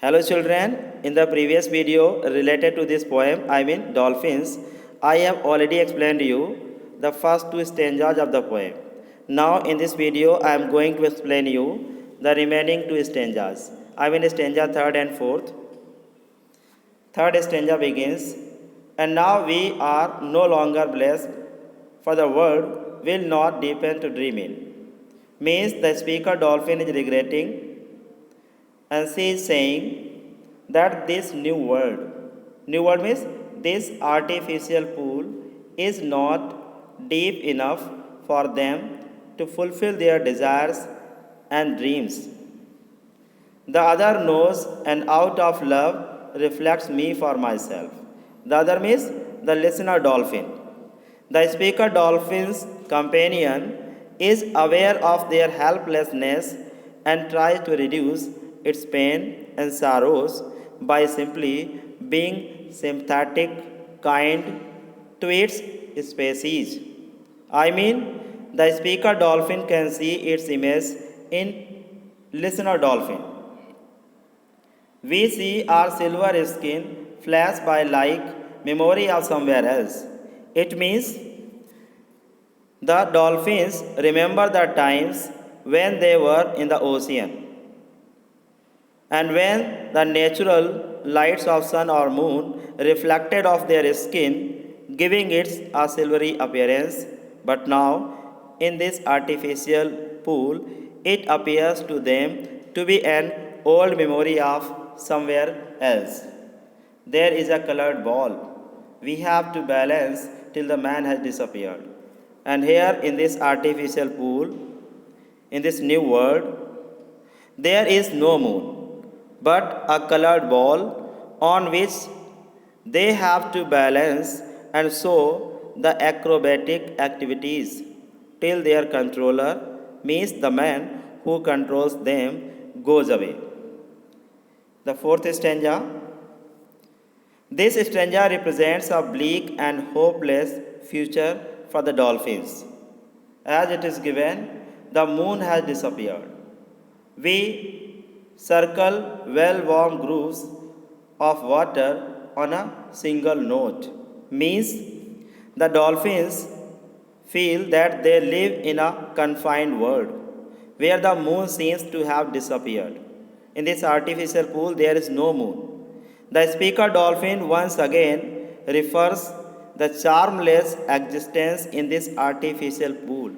Hello children, in the previous video related to this poem, Dolphins, I have already explained to you the first two stanzas of the poem. Now in this video, I am going to explain you the remaining two stanzas. Stanza third and fourth. Third stanza begins, and now we are no longer blessed, for the world will not deepen to dream in. Means the speaker dolphin is regretting and she is saying that this new world means this artificial pool is not deep enough for them to fulfill their desires and dreams. The other knows and out of love reflects me for myself. The other means the listener dolphin. The speaker dolphin's companion is aware of their helplessness and tries to reduce its pain and sorrows by simply being sympathetic, kind to its species. The speaker dolphin can see its image in listener dolphin. We see our silver skin flash by like memory of somewhere else. It means the dolphins remember the times when they were in the ocean and when the natural lights of sun or moon reflected off their skin, giving it a silvery appearance. But now, in this artificial pool, it appears to them to be an old memory of somewhere else. There is a colored ball. We have to balance till the man has disappeared. And here in this artificial pool, in this new world, there is no moon, but a colored ball on which they have to balance and show the acrobatic activities till their controller, means the man who controls them, goes away. The fourth stanza. This stanza represents a bleak and hopeless future for the dolphins. As it is given, the moon has disappeared. We circle well-worn grooves of water on a single note. Means the dolphins feel that they live in a confined world where the moon seems to have disappeared. In this artificial pool, there is no moon. The speaker dolphin once again refers the charmless existence in this artificial pool,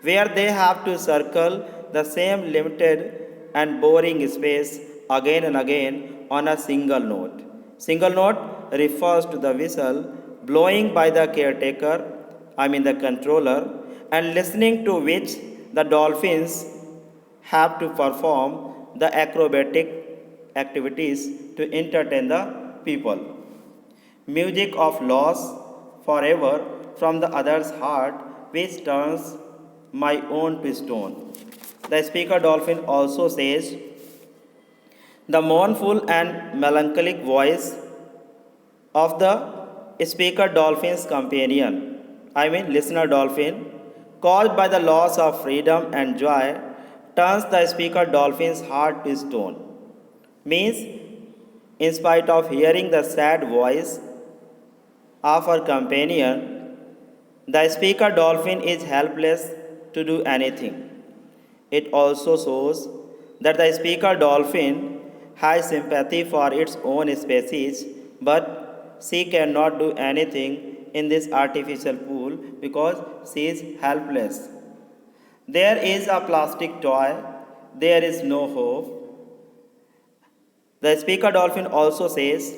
where they have to circle the same limited and boring space again and again on a single note. Single note refers to the whistle blowing by the caretaker, the controller, and listening to which the dolphins have to perform the acrobatic activities to entertain the people. Music of loss forever from the other's heart, which turns my own to stone. The speaker dolphin also says, the mournful and melancholic voice of the speaker dolphin's companion, listener dolphin, caused by the loss of freedom and joy, turns the speaker dolphin's heart to stone. Means, in spite of hearing the sad voice of her companion, the speaker dolphin is helpless to do anything. It also shows that the speaker dolphin has sympathy for its own species, but she cannot do anything in this artificial pool because she is helpless. There is a plastic toy, there is no hope. The speaker dolphin also says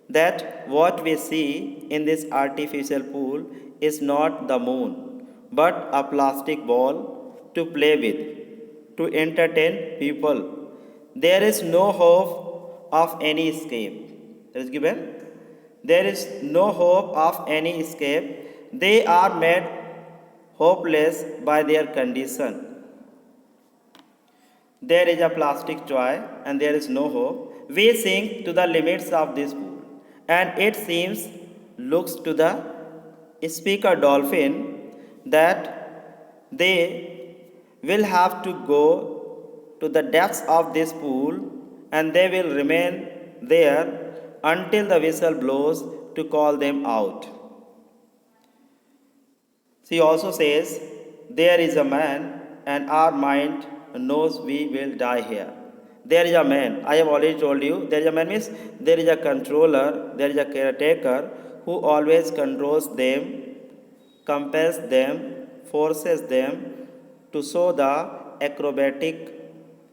that what we see in this artificial pool is not the moon, but a plastic ball to play with, to entertain people. There is no hope of any escape. That is given. There is no hope of any escape. They are made hopeless by their condition. There is a plastic toy and there is no hope. We sink to the limits of this pool, and it seems looks to the speaker dolphin that they will have to go to the depths of this pool and they will remain there until the whistle blows to call them out. She also says, there is a man, and our mind knows we will die here. There is a man. I have already told you, there is a man means there is a controller, there is a caretaker who always controls them, compels them, forces them to show the acrobatic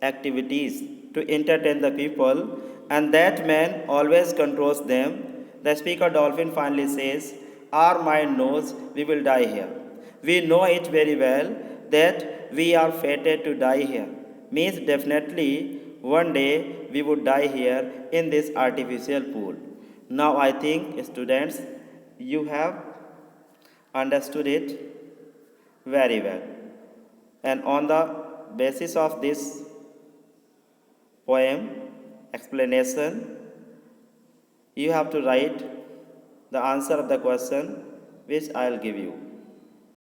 activities to entertain the people, and that man always controls them. The speaker dolphin finally says, our mind knows we will die here. We know it very well that we are fated to die here. Means definitely one day we would die here in this artificial pool. Now I think students you have understood it very well. And on the basis of this poem explanation, you have to write the answer of the question which I will give you.